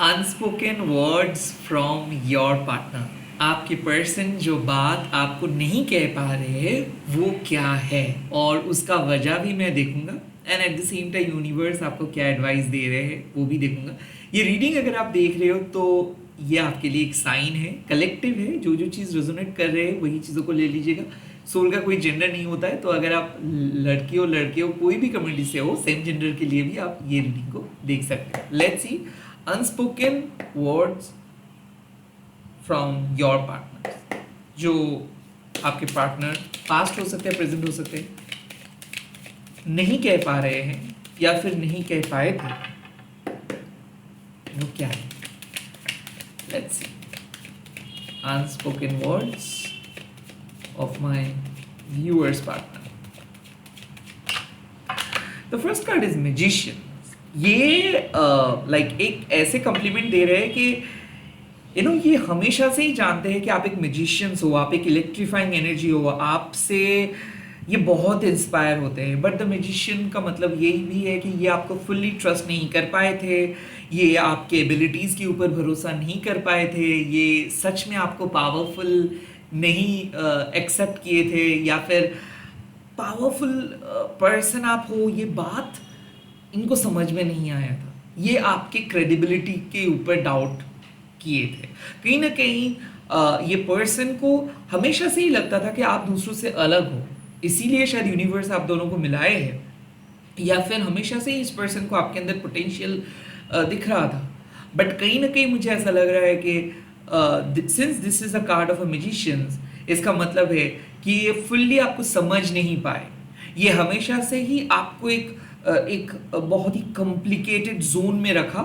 Unspoken words from your partner. आपके person जो बात आपको नहीं कह पा रहे वो क्या है, और उसका वजह भी मैं देखूंगा, and at the same time universe आपको क्या एडवाइस दे रहे हैं वो भी देखूंगा। ये रीडिंग अगर आप देख रहे हो तो ये आपके लिए एक साइन है, कलेक्टिव है। जो जो चीज़ रेजोनेट कर रहे हैं वही चीज़ों को ले लीजिएगा। सोल का कोई जेंडर नहीं होता है, तो अगर आप लड़के हो कोई भी कम्युनिटी से हो, सेम जेंडर के लिए भी आप ये रीडिंग को देख सकते हैं। Let's see unspoken words from your partner. जो आपके पार्टनर पास्ट हो सकते हैं, प्रेजेंट हो सकते हैं, नहीं कह पा रहे हैं या फिर नहीं कह पाए थे, वो क्या है? Let's see unspoken words of my viewers partner. The first card is magician. ये लाइक एक ऐसे कॉम्प्लीमेंट दे रहे हैं कि ये हमेशा से ही जानते हैं कि आप एक मैजिशियंस हो, आप एक इलेक्ट्रीफाइंग एनर्जी हो, आपसे ये बहुत इंस्पायर होते हैं। बट द मैजिशियन का मतलब यही भी है कि ये आपको फुल्ली ट्रस्ट नहीं कर पाए थे, ये आपके एबिलिटीज़ के ऊपर भरोसा नहीं कर पाए थे, ये सच में आपको पावरफुल नहीं एक्सेप्ट किए थे, या फिर पावरफुल पर्सन आप हो, ये बात इनको समझ में नहीं आया था। ये आपके क्रेडिबिलिटी के ऊपर डाउट किए थे। कहीं ना कहीं ये पर्सन को हमेशा से ही लगता था कि आप दूसरों से अलग हो, इसीलिए शायद यूनिवर्स आप दोनों को मिलाए हैं, या फिर हमेशा से ही इस पर्सन को आपके अंदर पोटेंशियल दिख रहा था। बट कहीं ना कहीं मुझे ऐसा लग रहा है कि since this is a card of a magicians, इसका मतलब है कि ये फुल्ली आपको समझ नहीं पाए। ये हमेशा से ही आपको एक बहुत ही कॉम्प्लिकेटेड जोन में रखा,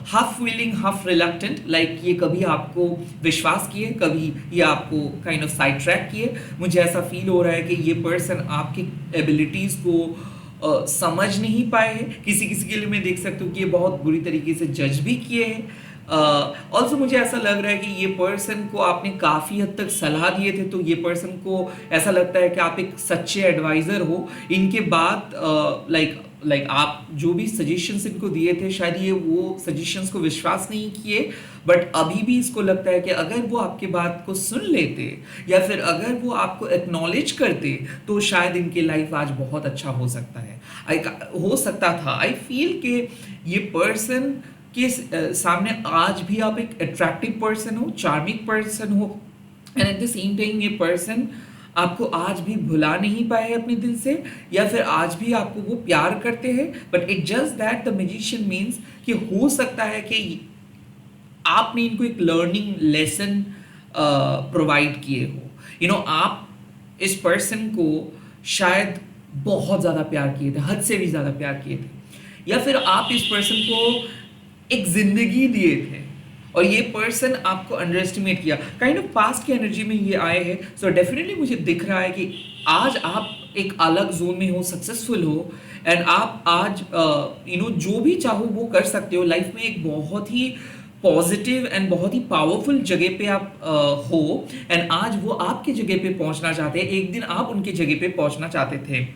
half willing half reluctant. Like ये कभी आपको विश्वास किए, कभी ये आपको काइंड ऑफ साइड ट्रैक किए। मुझे ऐसा फील हो रहा है कि ये पर्सन आपकी एबिलिटीज़ को समझ नहीं पाए हैं। किसी किसी के लिए मैं देख सकती हूँ कि ये बहुत बुरी तरीके से जज भी किए हैं। ऑल्सो मुझे ऐसा लग रहा है कि ये पर्सन को आपने काफ़ी हद तक सलाह दिए थे, तो ये पर्सन को ऐसा लगता है कि आप एक सच्चे एडवाइज़र हो। इनके बाद लाइक आप जो भी सजेशंस इनको दिए थे, शायद ये वो सजेशंस को विश्वास नहीं किए, बट अभी भी इसको लगता है कि अगर वो आपके बात को सुन लेते या फिर अगर वो आपको एक्नॉलेज करते तो शायद इनकी लाइफ आज बहुत अच्छा हो सकता है, हो सकता था। आई फील कि ये पर्सन के सामने आज भी आप एक अट्रैक्टिव पर्सन हो, चार्मिंग पर्सन हो, and at the same time ये पर्सन आपको आज भी भुला नहीं पाए अपने दिल से, या फिर आज भी आपको वो प्यार करते हैं। But it just that the magician means कि हो सकता है कि आपने इनको एक लर्निंग लेसन प्रोवाइड किए हो। आप इस पर्सन को शायद बहुत ज़्यादा प्यार किए थे, हद से भी ज़्यादा प्यार किए थे, या फिर आप इस पर्सन को एक जिंदगी दिए थे और ये पर्सन आपको अंडर एस्टिमेट किया। काइंड ऑफ पास्ट की एनर्जी में ये आए हैं। सो डेफिनेटली मुझे दिख रहा है कि आज आप एक अलग जोन में हो, सक्सेसफुल हो, एंड आप आज जो भी चाहो वो कर सकते हो। लाइफ में एक बहुत ही पॉजिटिव एंड बहुत ही पावरफुल जगह पे आप हो, एंड आज वो आपकी जगह पे पहुंचना चाहते हैं। एक दिन आप उनकी जगह पे पहुंचना चाहते थे।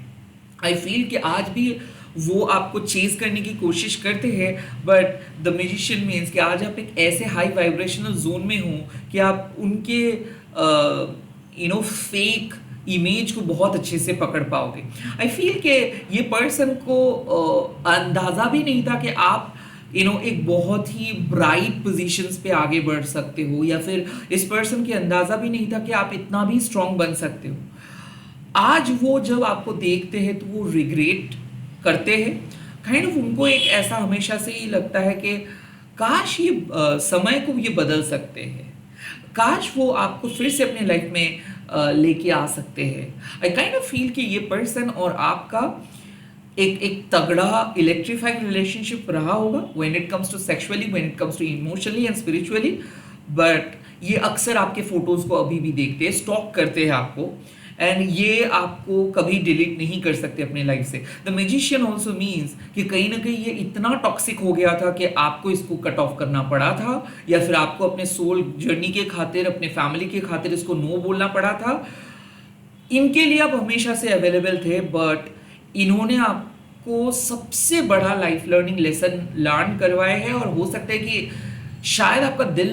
आई फील कि आज भी वो आपको चेज करने की कोशिश करते हैं, बट द मैजिशियन मीन्स कि आज आप एक ऐसे हाई वाइब्रेशनल जोन में हो कि आप उनके फेक इमेज को बहुत अच्छे से पकड़ पाओगे। आई फील कि ये पर्सन को अंदाज़ा भी नहीं था कि आप एक बहुत ही ब्राइट पोजीशंस पे आगे बढ़ सकते हो, या फिर इस पर्सन के अंदाज़ा भी नहीं था कि आप इतना भी स्ट्रांग बन सकते हो। आज वो जब आपको देखते हैं तो वो रिग्रेट करते हैं। काइंड ऑफ उनको एक ऐसा हमेशा से ही लगता है कि काश ये समय को ये बदल सकते हैं, काश वो आपको फिर से अपने लाइफ में लेके आ सकते हैं। आई काइंड ऑफ फील कि ये पर्सन और आपका एक तगड़ा इलेक्ट्रीफाइंग रिलेशनशिप रहा होगा, when it comes to sexually, when it comes to emotionally and spiritually. But ये अक्सर आपके फोटोज को अभी भी देखते हैं, स्टॉक करते हैं आपको, एंड ये आपको कभी डिलीट नहीं कर सकते अपने लाइफ से। द मैजिशियन ऑल्सो मीन्स कि कहीं ना कहीं ये इतना टॉक्सिक हो गया था कि आपको इसको कट ऑफ करना पड़ा था, या फिर आपको अपने सोल जर्नी के खातिर, अपने फैमिली के खातिर इसको नो बोलना पड़ा था। इनके लिए आप हमेशा से अवेलेबल थे, बट इन्होंने आप आपको सबसे बड़ा लाइफ लर्निंग लेसन लर्न करवाए हैं, और हो सकता है कि शायद आपका दिल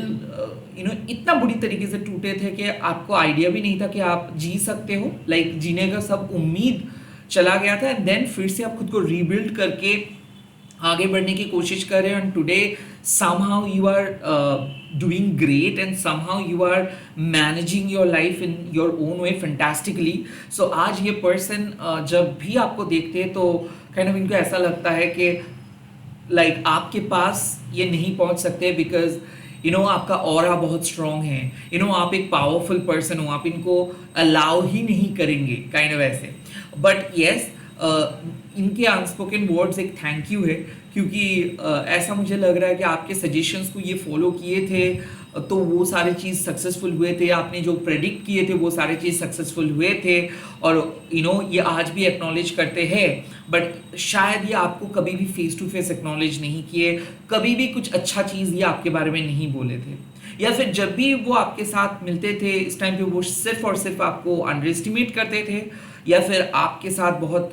इतना बुरी तरीके से टूटे थे कि आपको आइडिया भी नहीं था कि आप जी सकते हो, लाइक जीने का सब उम्मीद चला गया था, एंड देन फिर से आप खुद को रीबिल्ड करके आगे बढ़ने की कोशिश कर रहे हैं, and today somehow you are doing great, and somehow you are managing your life in your own way fantastically. So आज ये पर्सन जब भी आपको देखते हैं तो kind of इनको ऐसा लगता है कि लाइक आपके पास ये नहीं पहुंच सकते, बिकॉज आपका ऑरा बहुत स्ट्रांग है, आप एक पावरफुल पर्सन हो, आप इनको अलाउ ही नहीं करेंगे काइंड ऑफ ऐसे. बट येस, इनके अनस्पोकन वर्ड्स एक थैंक यू है, क्योंकि ऐसा मुझे लग रहा है कि आपके सजेशंस को ये फॉलो किए थे तो वो सारे चीज़ सक्सेसफुल हुए थे, आपने जो प्रेडिक्ट किए थे वो सारे चीज़ सक्सेसफुल हुए थे, और ये आज भी एक्नॉलेज करते हैं. बट शायद ये आपको कभी भी फेस टू फेस एक्नॉलेज नहीं किए, कभी भी कुछ अच्छा चीज़ ये आपके बारे में नहीं बोले थे, या फिर जब भी वो आपके साथ मिलते थे इस टाइम पे वो सिर्फ और सिर्फ आपको अंडर एस्टिमेट करते थे, या फिर आपके साथ बहुत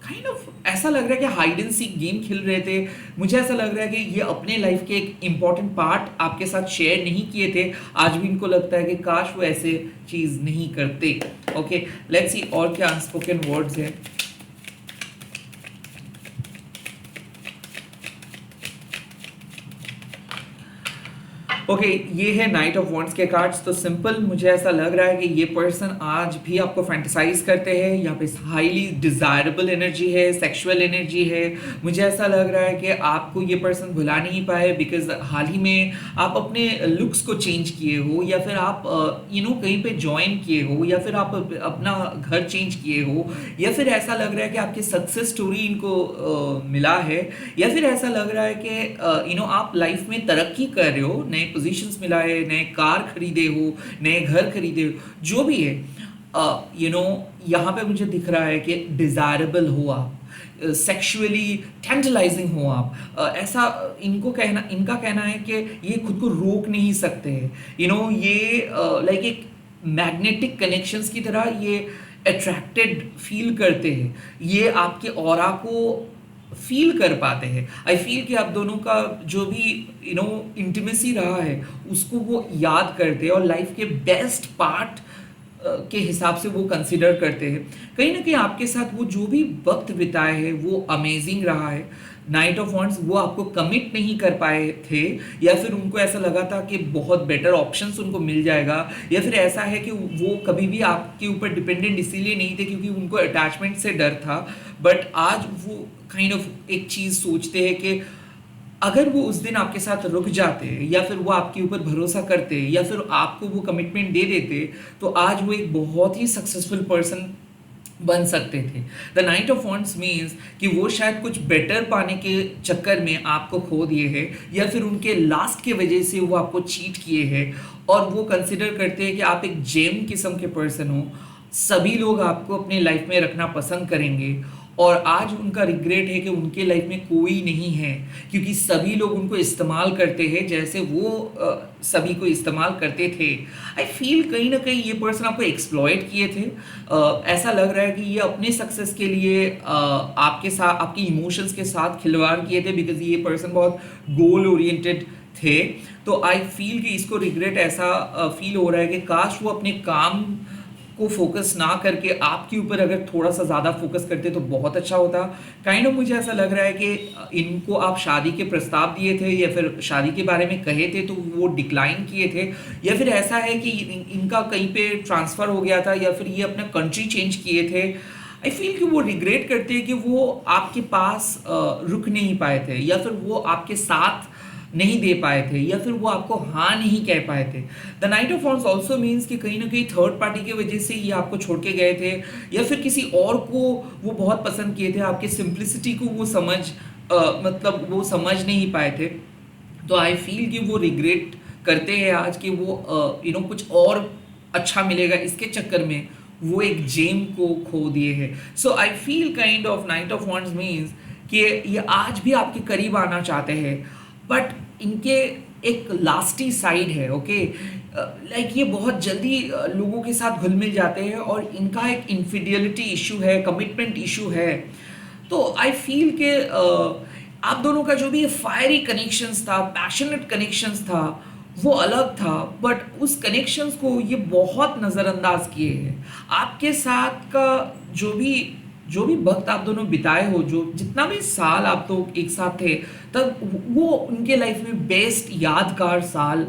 काइंड ऑफ ऐसा लग रहा है कि हाइड एंड सीक गेम खेल रहे थे. मुझे ऐसा लग रहा है कि ये अपने लाइफ के एक इम्पॉर्टेंट पार्ट आपके साथ शेयर नहीं किए थे. आज भी इनको लगता है कि काश वो ऐसे चीज़ नहीं करते. ओके, लेट्स सी और क्या अनस्पोकन वर्ड्स है. ओके, ये है नाइट ऑफ वॉन्ड्स के कार्ड्स. तो सिंपल मुझे ऐसा लग रहा है कि ये पर्सन आज भी आपको फैंटेसाइज करते हैं. यहाँ पे हाईली डिजायरेबल एनर्जी है, सेक्सुअल एनर्जी है. मुझे ऐसा लग रहा है कि आपको ये पर्सन भुला नहीं पाए, बिकॉज हाल ही में आप अपने लुक्स को चेंज किए हो, या फिर आप कहीं पे ज्वाइन किए हो, या फिर आप अपना घर चेंज किए हो, या फिर ऐसा लग रहा है कि आपकी सक्सेस स्टोरी इनको मिला है, या फिर ऐसा लग रहा है कि आप लाइफ में तरक्की कर रहे हो, नए पोजीशंस मिला है, नए कार खरीदे हो, नए घर खरीदे हो, जो भी है. यहाँ पे मुझे दिख रहा है कि डिजायरेबल हो आप, सेक्सुअली टेंटलाइजिंग हो आप. ऐसा इनका कहना है कि ये खुद को रोक नहीं सकते हैं. ये लाइक एक मैग्नेटिक कनेक्शंस की तरह ये अट्रैक्टेड फील करते हैं, ये आपके ऑरा को फील कर पाते हैं. आई फील कि आप दोनों का जो भी इंटीमेसी रहा है उसको वो याद करते हैं, और लाइफ के बेस्ट पार्ट के हिसाब से वो कंसिडर करते हैं. कहीं ना कहीं आपके साथ वो जो भी वक्त बिताए हैं वो अमेजिंग रहा है. नाइट ऑफ वॉन्ड्स वो आपको कमिट नहीं कर पाए थे, या फिर उनको ऐसा लगा था कि बहुत बेटर ऑप्शंस उनको मिल जाएगा, या फिर ऐसा है कि वो कभी भी आपके ऊपर डिपेंडेंट इसीलिए नहीं थे क्योंकि उनको अटैचमेंट से डर था. बट आज वो काइंड ऑफ एक चीज़ सोचते हैं कि अगर वो उस दिन आपके साथ रुक जाते, या फिर वो आपके ऊपर भरोसा करते, या फिर आपको वो कमिटमेंट दे देते, तो आज वो एक बहुत ही सक्सेसफुल पर्सन बन सकते थे. The knight of wands means कि वो शायद कुछ बेटर पाने के चक्कर में आपको खो दिए हैं, या फिर उनके लास्ट के वजह से वो आपको चीट किए हैं, और वो कंसिडर करते हैं कि आप एक जेम किस्म के पर्सन हो, सभी लोग आपको अपने लाइफ में रखना पसंद करेंगे. और आज उनका रिग्रेट है कि उनके लाइफ में कोई नहीं है, क्योंकि सभी लोग उनको इस्तेमाल करते हैं जैसे वो सभी को इस्तेमाल करते थे. आई फील कहीं ना कहीं ये पर्सन आपको एक्सप्लॉइट किए थे. ऐसा लग रहा है कि ये अपने सक्सेस के लिए आपके साथ, आपके इमोशंस के साथ खिलवाड़ किए थे, बिकॉज ये पर्सन बहुत गोल ओरिएंटेड थे. तो आई फील कि इसको रिग्रेट ऐसा फील हो रहा है कि काश वो अपने काम को फोकस ना करके आपके ऊपर अगर थोड़ा सा ज़्यादा फोकस करते तो बहुत अच्छा होता. काइंड ऑफ मुझे ऐसा लग रहा है कि इनको आप शादी के प्रस्ताव दिए थे, या फिर शादी के बारे में कहे थे तो वो डिक्लाइन किए थे, या फिर ऐसा है कि इनका कहीं पे ट्रांसफ़र हो गया था, या फिर ये अपना कंट्री चेंज किए थे. आई फील कि वो रिग्रेट करते हैं कि वो आपके पास रुक नहीं पाए थे, या फिर वो आपके साथ नहीं दे पाए थे, या फिर वो आपको हाँ नहीं कह पाए थे. The knight of wands also means कि कहीं ना कहीं थर्ड पार्टी की वजह से ये आपको छोड़ के गए थे, या फिर किसी और को वो बहुत पसंद किए थे, आपके सिंप्लिसिटी को वो मतलब वो समझ नहीं पाए थे. तो आई फील कि वो रिग्रेट करते हैं आज कि वो कुछ और अच्छा मिलेगा इसके चक्कर में वो एक जेम को खो दिए हैं. So I feel kind of knight of wands means कि ये आज भी आपके करीब आना चाहते हैं, बट इनके एक लास्टी साइड है. ओके, लाइक ये बहुत जल्दी लोगों के साथ घुल मिल जाते हैं, और इनका एक इनफिडियलिटी इशू है, कमिटमेंट इशू है. तो आई फील के आप दोनों का जो भी फायरी कनेक्शंस था, पैशनेट कनेक्शंस था, वो अलग था, बट उस कनेक्शंस को ये बहुत नज़रअंदाज किए हैं। आपके साथ का जो भी जो भी वक्त आप दोनों बिताए हो, जो जितना भी साल आप लोग एक साथ थे, तब वो उनके लाइफ में बेस्ट यादगार साल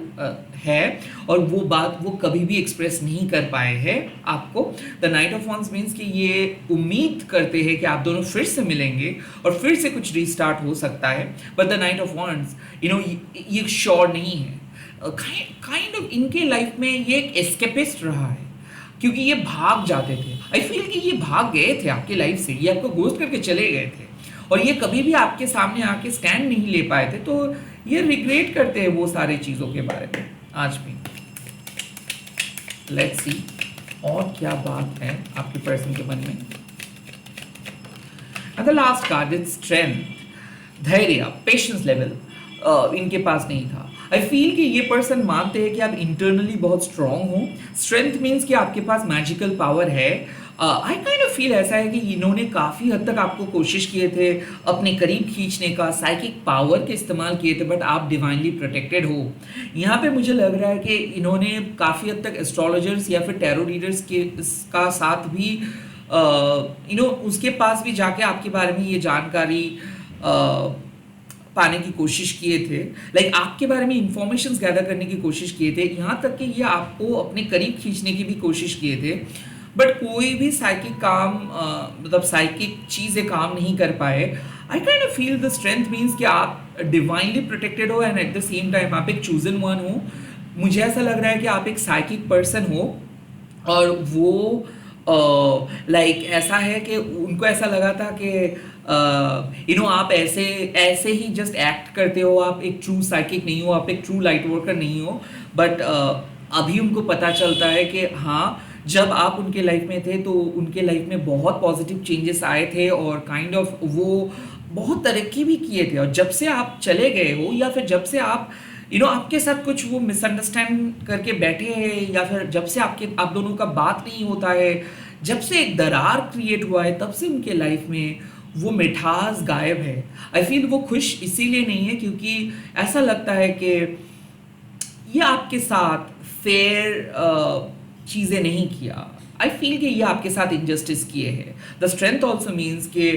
है, और वो बात वो कभी भी एक्सप्रेस नहीं कर पाए हैं आपको। The knight of wands means कि ये उम्मीद करते हैं कि आप दोनों फिर से मिलेंगे और फिर से कुछ रीस्टार्ट हो सकता है, but the knight of wands ये श्योर नहीं है। काइंड ऑफ इनके लाइफ में ये एक एस्केपिस्ट रहा है, क्योंकि ये भाग जाते थे। आई फील कि ये भाग गए थे आपकी लाइफ से, ये आपको गोस्ट करके चले गए थे, और ये कभी भी आपके सामने आके स्टैंड नहीं ले पाए थे, तो ये रिग्रेट करते हैं वो सारी चीज़ों के बारे में आज भी। लेट्स सी और क्या बात है आपके पर्सन के मन में। And the last card is strength, धैर्य, पेशेंस लेवल इनके पास नहीं था। आई फील कि ये पर्सन मानते हैं कि आप इंटरनली बहुत स्ट्रांग हो। स्ट्रेंथ मीन्स कि आपके पास मैजिकल पावर है। आई काइंड ऑफ फील ऐसा है कि इन्होंने काफ़ी हद तक आपको कोशिश किए थे अपने करीब खींचने का, साइकिक पावर के इस्तेमाल किए थे, बट आप डिवाइनली प्रोटेक्टेड हो। यहाँ पे मुझे लग रहा है कि इन्होंने काफ़ी हद तक एस्ट्रोलॉजर्स या फिर टैरो रीडर्स के का साथ भी उसके पास भी जाके आपके बारे में ये जानकारी पाने की कोशिश किए थे, लाइक आपके बारे में इंफॉर्मेशन गैदर करने की कोशिश किए थे, यहाँ तक कि ये आपको अपने करीब खींचने की भी कोशिश किए थे, बट कोई भी साइकिक काम मतलब साइकिक चीज़ें काम नहीं कर पाए। I kind of feel the strength means कि आप डिवाइनली प्रोटेक्टेड हो and at the same time आप एक चूजन वन हो। मुझे ऐसा लग रहा है कि आप एक साइकिक पर्सन हो, और वो लाइक ऐसा है कि उनको ऐसा लगा था कि आप ऐसे ऐसे ही जस्ट एक्ट करते हो, आप एक ट्रू साइकिक नहीं हो, आप एक ट्रू लाइट वर्कर नहीं हो, बट अभी उनको पता चलता है कि हाँ, जब आप उनके लाइफ में थे तो उनके लाइफ में बहुत पॉजिटिव चेंजेस आए थे, और काइंड ऑफ वो बहुत तरक्की भी किए थे। और जब से आप चले गए हो, या फिर जब से आप आपके साथ कुछ वो मिसअंडरस्टैंड करके बैठे हैं, या फिर जब से आप दोनों का बात नहीं होता है, जब से एक दरार क्रिएट हुआ है, तब से उनके लाइफ में वो मिठास गायब है। आई फील वो खुश इसीलिए नहीं है क्योंकि ऐसा लगता है कि ये आपके साथ फेयर चीज़ें नहीं किया। आई फील कि ये आपके साथ इनजस्टिस किए हैं। द स्ट्रेंथ ऑल्सो मीन्स कि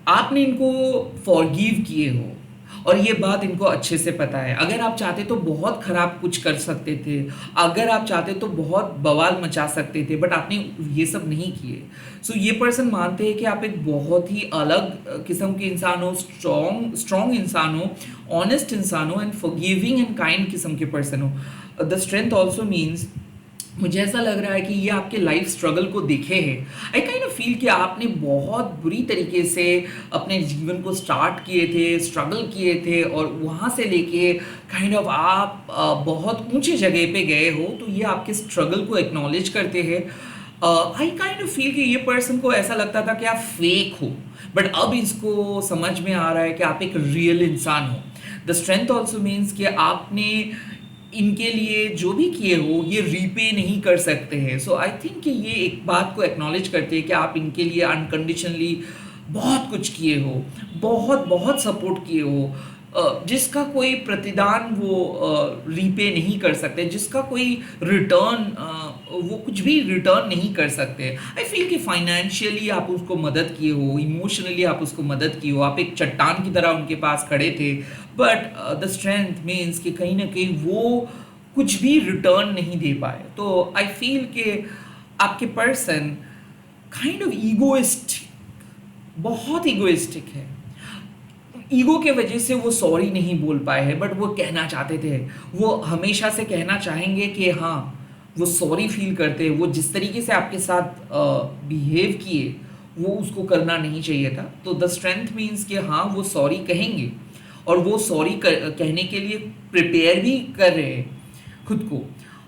आपने इनको फॉरगिव किए हो, और ये बात इनको अच्छे से पता है। अगर आप चाहते तो बहुत खराब कुछ कर सकते थे, अगर आप चाहते तो बहुत बवाल मचा सकते थे, बट आपने ये सब नहीं किए। सो ये पर्सन मानते हैं कि आप एक बहुत ही अलग किस्म के इंसान हो, स्ट्रॉन्ग इंसान हो, ऑनेस्ट इंसान हो, एंड फॉरगिविंग एंड काइंड किस्म के पर्सन हो। द स्ट्रेंथ ऑल्सो मीन्स मुझे ऐसा लग रहा है कि ये आपके लाइफ स्ट्रगल को देखे हैं। आई काइंड ऑफ फील कि आपने बहुत बुरी तरीके से अपने जीवन को स्टार्ट किए थे, स्ट्रगल किए थे, और वहाँ से लेके काइंड ऑफ आप बहुत ऊंचे जगह पे गए हो, तो ये आपके स्ट्रगल को एक्नॉलेज करते हैं। आई काइंड ऑफ फील कि ये पर्सन को ऐसा लगता था कि आप फेक हो, बट अब इसको समझ में आ रहा है कि आप एक रियल इंसान हो। द स्ट्रेंथ ऑल्सो मीन्स कि आपने इनके लिए जो भी किए हो ये रीपे नहीं कर सकते हैं। सो आई थिंक कि ये एक बात को एक्नॉलेज करते हैं कि आप इनके लिए अनकंडीशनली बहुत कुछ किए हो, बहुत बहुत सपोर्ट किए हो, जिसका कोई प्रतिदान वो रीपे नहीं कर सकते, जिसका कोई रिटर्न वो कुछ भी रिटर्न नहीं कर सकते। आई फील कि फाइनेंशियली आप उसको मदद किए हो, इमोशनली आप उसको मदद किए हो, आप एक चट्टान की तरह उनके पास खड़े थे, बट द स्ट्रेंथ मीन्स कि कहीं ना कहीं वो कुछ भी रिटर्न नहीं दे पाए। तो आई फील कि आपके पर्सन काइंड ऑफ ईगोइस्टिक, बहुत ईगोइस्टिक है। ईगो के वजह से वो सॉरी नहीं बोल पाए हैं, बट वो कहना चाहते थे, वो हमेशा से कहना चाहेंगे कि हाँ वो सॉरी फील करते हैं, वो जिस तरीके से आपके साथ बिहेव किए वो उसको करना नहीं चाहिए था। तो द स्ट्रेंथ मीन्स कि हाँ वो सॉरी कहेंगे, और वो सॉरी कहने के लिए प्रिपेयर भी कर रहे हैं खुद को।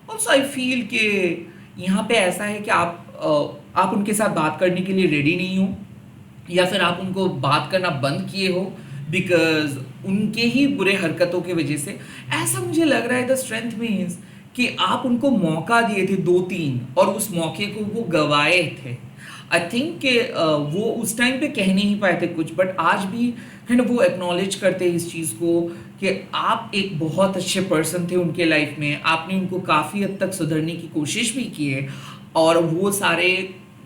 ऑल्सो आई फील कि यहाँ पे ऐसा है कि आप उनके साथ बात करने के लिए रेडी नहीं हो, या फिर आप उनको बात करना बंद किए हो बिकॉज उनके ही बुरे हरकतों की वजह से। ऐसा मुझे लग रहा है द स्ट्रेंथ मीन्स कि आप उनको मौका दिए थे 2-3 और उस मौके को वो गवाए थे। आई थिंक कि वो उस टाइम पे कह नहीं पाए थे कुछ, बट आज भी वो एक्नॉलेज करते हैं इस चीज़ को कि आप एक बहुत अच्छे पर्सन थे उनके लाइफ में, आपने उनको काफ़ी हद तक सुधरने की कोशिश भी की है और वो सारे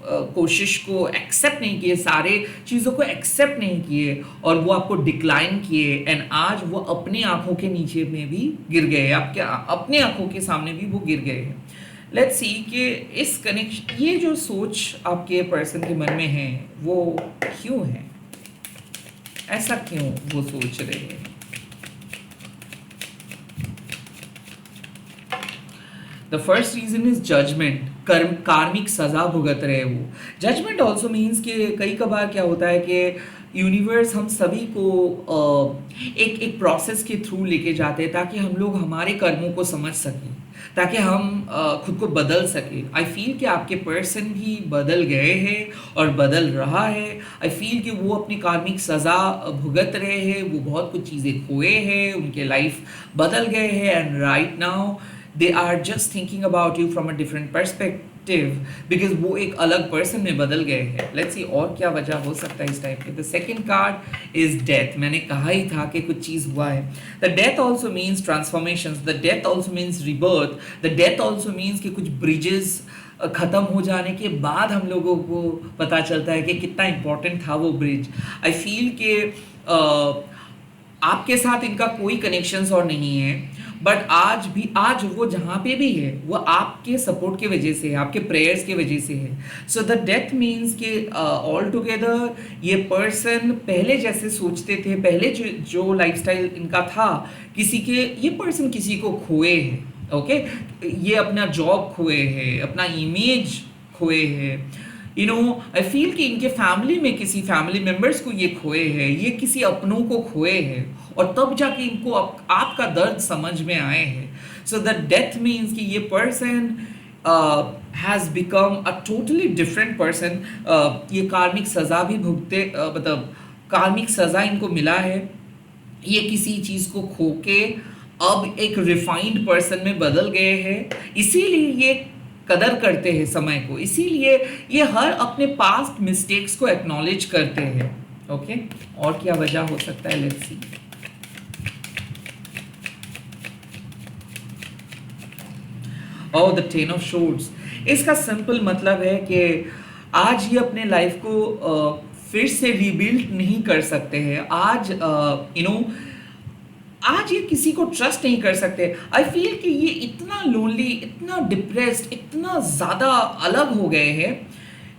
कोशिश को एक्सेप्ट नहीं किए, सारे चीज़ों को एक्सेप्ट नहीं किए और वो आपको डिक्लाइन किए एंड आज वो अपनी आंखों के नीचे में भी गिर गए हैं, आपके अपने आंखों के सामने भी वो गिर गए हैं। लेट्स सी कि इस कनेक्शन, ये जो सोच आपके पर्सन के मन में है वो क्यों है, ऐसा क्यों वो सोच रहे हैं। The first reason is judgement, कर्म कार्मिक सजा भुगत रहे वो। जजमेंट ऑल्सो मीन्स कि कई कबार क्या होता है कि यूनिवर्स हम सभी को एक एक प्रोसेस के थ्रू लेके जाते हैं ताकि हम लोग हमारे कर्मों को समझ सकें, ताकि हम खुद को बदल सके। आई फील कि आपके पर्सन भी बदल गए हैं और बदल रहा है। आई फील कि वो अपनी कार्मिक सज़ा भुगत रहे हैं, वो बहुत कुछ चीज़ें खोए हैं, उनके लाइफ बदल गए हैं and right now they are just thinking about you from a different perspective because वो एक अलग पर्सन में बदल गए हैं। लेट्स सी और क्या वजह हो सकता है इस टाइप के। The second card is death. मैंने कहा ही था कि कुछ चीज़ हुआ है। The death also means transformation, the death also means rebirth, the death also means कि कुछ ब्रिजेस ख़त्म हो जाने के बाद हम लोगों को पता चलता है कि कितना इम्पोर्टेंट था वो ब्रिज। आई फील कि आपके साथ इनका कोई कनेक्शंस और नहीं है, बट आज वो जहाँ पे भी है वो आपके सपोर्ट की वजह से है, आपके प्रेयर्स की वजह से है। सो द डेथ मीन्स कि ऑल टुगेदर ये पर्सन पहले जैसे सोचते थे, पहले जो लाइफस्टाइल इनका था, ये पर्सन किसी को खोए हैं। ओके, ये अपना जॉब खोए हैं, अपना इमेज खोए हैं। आई फील कि इनके फैमिली में किसी फैमिली मेंबर्स को ये खोए हैं, ये किसी अपनों को खोए हैं और तब जाके इनको आपका दर्द समझ में आए हैं। सो द डेथ मीन्स कि ये person has become a totally different person. ये कार्मिक सज़ा भी मतलब कार्मिक सज़ा इनको मिला है। ये किसी चीज़ को खो के अब एक रिफाइंड पर्सन में बदल गए हैं, इसीलिए ये कदर करते हैं समय को, इसीलिए ये हर अपने पास्ट मिस्टेक्स को एक्नॉलेज करते हैं। ओके, और क्या वजह हो सकता है, let's see. Oh, the ten of shorts. इसका सिंपल मतलब है कि आज ये अपने लाइफ को फिर से रीबिल्ड नहीं कर सकते हैं। आज आज ये किसी को ट्रस्ट नहीं कर सकते। आई फील कि ये इतना लोनली, इतना डिप्रेस्ड, इतना ज़्यादा अलग हो गए हैं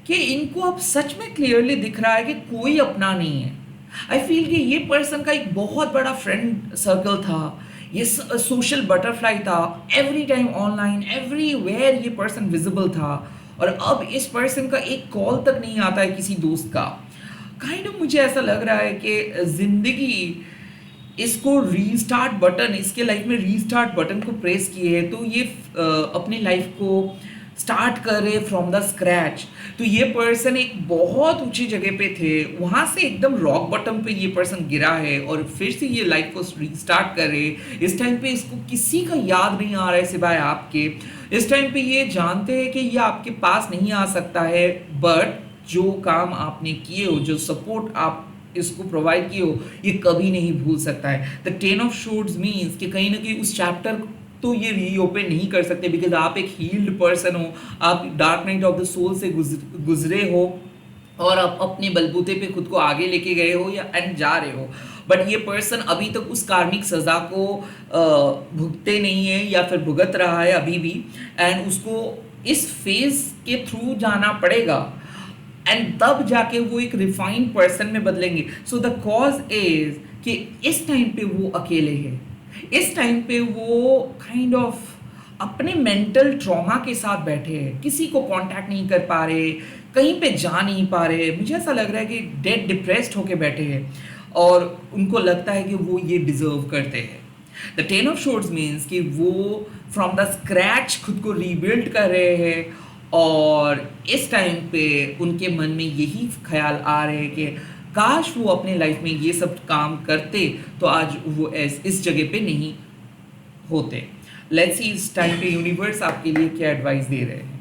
कि इनको अब सच में क्लियरली दिख रहा है कि कोई अपना नहीं है। आई फील कि ये पर्सन का एक बहुत बड़ा फ्रेंड सर्कल था, ये सोशल बटरफ्लाई था, एवरी टाइम ऑनलाइन, एवरीवेयर ये पर्सन विजिबल था, और अब इस पर्सन का एक कॉल तक नहीं आता है किसी दोस्त का। मुझे ऐसा लग रहा है कि ज़िंदगी इसको रीस्टार्ट बटन, इसके लाइफ में रीस्टार्ट बटन को प्रेस किए है तो ये अपनी लाइफ को स्टार्ट करे फ्रॉम द स्क्रैच। तो ये पर्सन एक बहुत ऊंची जगह पे थे, वहाँ से एकदम रॉक बटन पे ये पर्सन गिरा है और फिर से ये लाइफ को रीस्टार्ट करे। इस टाइम पे इसको किसी का याद नहीं आ रहा है सिवाय आपके। इस टाइम पे ये जानते हैं कि ये आपके पास नहीं आ सकता है, बट जो काम आपने किए हो, जो सपोर्ट आप इसको प्रोवाइड किए हो, ये कभी नहीं भूल सकता है। The ten of shorts means कि कहीं ना कहीं उस चैप्टर तो ये रीओपन नहीं कर सकते, बिकॉज आप एक हील्ड पर्सन हो, आप dark night of the soul से गुजरे हो और आप अपने बलबूते पे खुद को आगे लेके गए हो या एंड जा रहे हो, बट ये पर्सन अभी तक उस कार्मिक सज़ा को भुगते नहीं है या फिर भुगत रहा है अभी भी, एंड उसको इस फेज के थ्रू जाना पड़ेगा एंड तब जाके वो एक रिफाइंड पर्सन में बदलेंगे। सो द कॉज इज कि इस टाइम पे वो अकेले हैं, इस टाइम पे वो काइंड ऑफ अपने मेंटल ट्रॉमा के साथ बैठे हैं, किसी को कांटेक्ट नहीं कर पा रहे, कहीं पे जा नहीं पा रहे। मुझे ऐसा लग रहा है कि डेड डिप्रेस्ड होके बैठे हैं और उनको लगता है कि वो ये डिजर्व करते हैं। The ten of shorts means कि वो फ्रॉम द स्क्रैच खुद को रीबिल्ड कर रहे हैं और इस टाइम पे उनके मन में यही ख्याल आ रहे हैं कि काश वो अपने लाइफ में ये सब काम करते तो आज वो इस जगह पे नहीं होते। लेट्स सी इस टाइम पे यूनिवर्स आपके लिए क्या एडवाइस दे रहे हैं।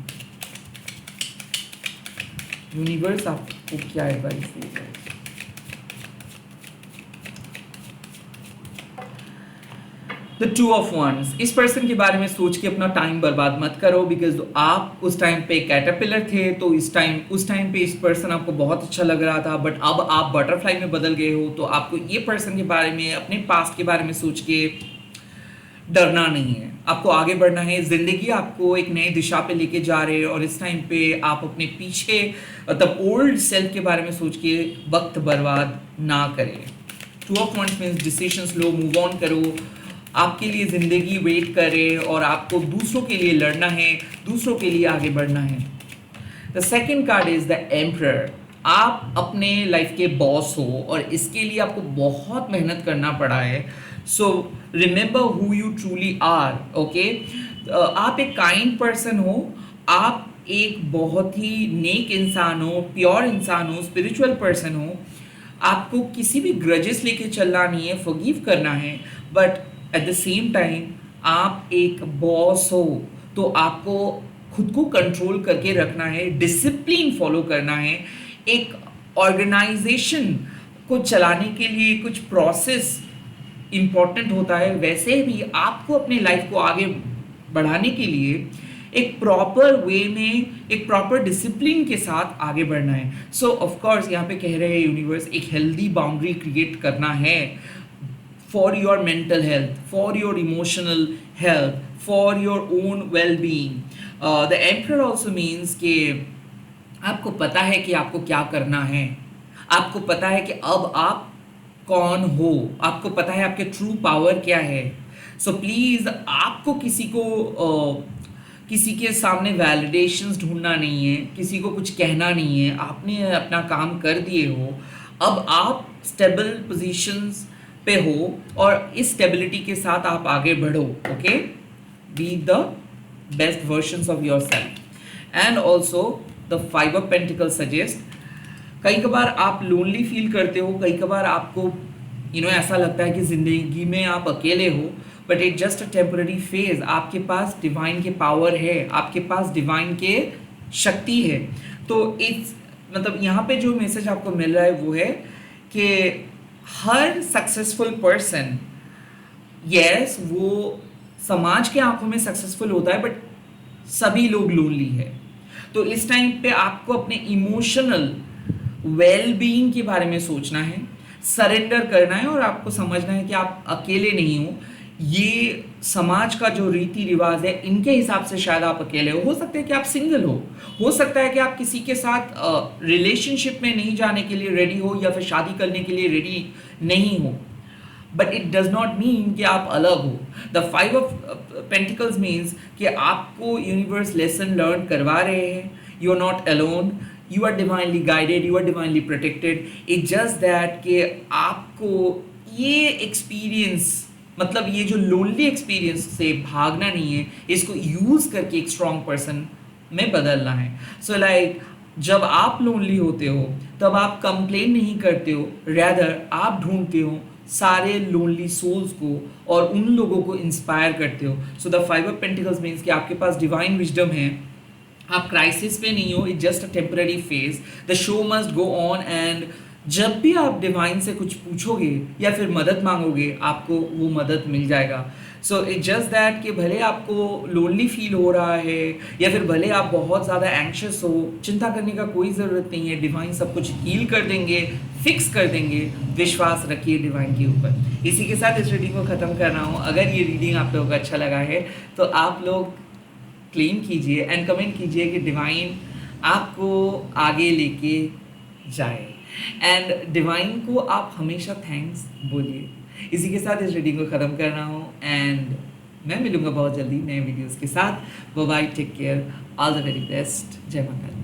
यूनिवर्स आपको क्या एडवाइस दे रहे हैं। द टू ऑफ वंस, इस पर्सन के बारे में सोच के अपना टाइम बर्बाद मत करो, बिकॉज आप उस टाइम पे कैटरपिलर थे, तो उस टाइम पे इस पर्सन आपको बहुत अच्छा लग रहा था, बट अब आप बटरफ्लाई में बदल गए हो, तो आपको ये पर्सन के बारे में, अपने पास्ट के बारे में सोच के डरना नहीं है। आपको आगे बढ़ना है, जिंदगी आपको एक नई दिशा पे लेके जा रहे हैं, और इस टाइम पे आप अपने पीछे मतलब ओल्ड सेल्फ के बारे में सोच के वक्त बर्बाद ना करें। Two of wands means decisions लो, मूव ऑन करो। आपके लिए जिंदगी वेट करे और आपको दूसरों के लिए लड़ना है, दूसरों के लिए आगे बढ़ना है। The second card is the emperor. आप अपने लाइफ के बॉस हो और इसके लिए आपको बहुत मेहनत करना पड़ा है। So remember who you truly are. Okay, आप एक काइंड पर्सन हो, आप एक बहुत ही नेक इंसान हो, प्योर इंसान हो, स्पिरिचुअल पर्सन हो। आपको किसी भी ग्रजेस लेके चलना नहीं है, फॉरगिव करना है, but at the same time आप एक बॉस हो, तो आपको खुद को कंट्रोल करके रखना है, डिसिप्लिन फॉलो करना है। एक ऑर्गेनाइजेशन को चलाने के लिए कुछ प्रोसेस इम्पॉर्टेंट होता है, वैसे भी आपको अपने लाइफ को आगे बढ़ाने के लिए एक प्रॉपर वे में, एक प्रॉपर डिसिप्लिन के साथ आगे बढ़ना है। सो ऑफ कोर्स यहाँ पे कह रहे हैं यूनिवर्स, एक हेल्दी बाउंड्री क्रिएट करना है for your mental health, for your emotional health, for your own well-being. The emperor also means कि आपको पता है कि आपको क्या करना है, आपको पता है कि अब आप कौन हो, आपको पता है आपके ट्रू पावर क्या है। सो प्लीज़ आपको किसी के सामने वैलिडेशंस ढूंढना नहीं है, किसी को कुछ कहना नहीं है। आपने अपना काम कर दिए हो, अब आप स्टेबल पोजीशंस पे हो और इस स्टेबिलिटी के साथ आप आगे बढ़ो। Okay, be the best versions of your self. And also the five of pentacle suggest, कई कबार आप लोनली फील करते हो, कई कबार आपको ऐसा लगता है कि जिंदगी में आप अकेले हो, but it just a temporary phase. आपके पास डिवाइन के पावर है, आपके पास डिवाइन के शक्ति है। तो इट्स मतलब यहाँ पे जो मैसेज आपको मिल रहा है वो है कि हर सक्सेसफुल पर्सन, यस वो समाज के आंखों में सक्सेसफुल होता है, बट सभी लोग लोनली है। तो इस टाइम पे आपको अपने इमोशनल वेल बीइंग के बारे में सोचना है, सरेंडर करना है, और आपको समझना है कि आप अकेले नहीं हो। ये समाज का जो रीति रिवाज है, इनके हिसाब से शायद आप अकेले हो सकता है कि आप सिंगल हो सकता है कि आप किसी के साथ रिलेशनशिप में नहीं जाने के लिए रेडी हो, या फिर शादी करने के लिए रेडी नहीं हो, but it does not mean कि आप अलग हो। The five of pentacles means कि आपको यूनिवर्स लेसन लर्न करवा रहे हैं। You are not alone, you are divinely guided, you are divinely protected. It just that कि आपको ये एक्सपीरियंस, मतलब ये जो लोनली एक्सपीरियंस से भागना नहीं है, इसको यूज करके एक स्ट्रॉन्ग पर्सन में बदलना है। सो लाइक जब आप लोनली होते हो तब आप कंप्लेन नहीं करते हो, रैदर आप ढूंढते हो सारे लोनली सोल्स को और उन लोगों को इंस्पायर करते हो। So the five of pentacles means कि आपके पास डिवाइन विजडम है, आप क्राइसिस पे नहीं हो, it just a temporary phase. The show must go on, and जब भी आप डिवाइन से कुछ पूछोगे या फिर मदद मांगोगे, आपको वो मदद मिल जाएगा। सो इट जस्ट दैट कि भले आपको लोनली फील हो रहा है या फिर भले आप बहुत ज़्यादा एंक्शस हो, चिंता करने का कोई ज़रूरत नहीं है। डिवाइन सब कुछ हील कर देंगे, फिक्स कर देंगे। विश्वास रखिए डिवाइन के ऊपर। इसी के साथ इस रीडिंग को ख़त्म कर रहा हूँ। अगर ये रीडिंग आप लोगों को अच्छा लगा है तो आप लोग क्लेम कीजिए एंड कमेंट कीजिए कि डिवाइन आपको आगे लेके जाए, एंड डिवाइन को आप हमेशा थैंक्स बोलिए। इसी के साथ इस रीडिंग को ख़त्म कर रहा हूँ, एंड मैं मिलूंगा बहुत जल्दी नए वीडियोस के साथ। Bye, take care, all the very best, जय माता दी।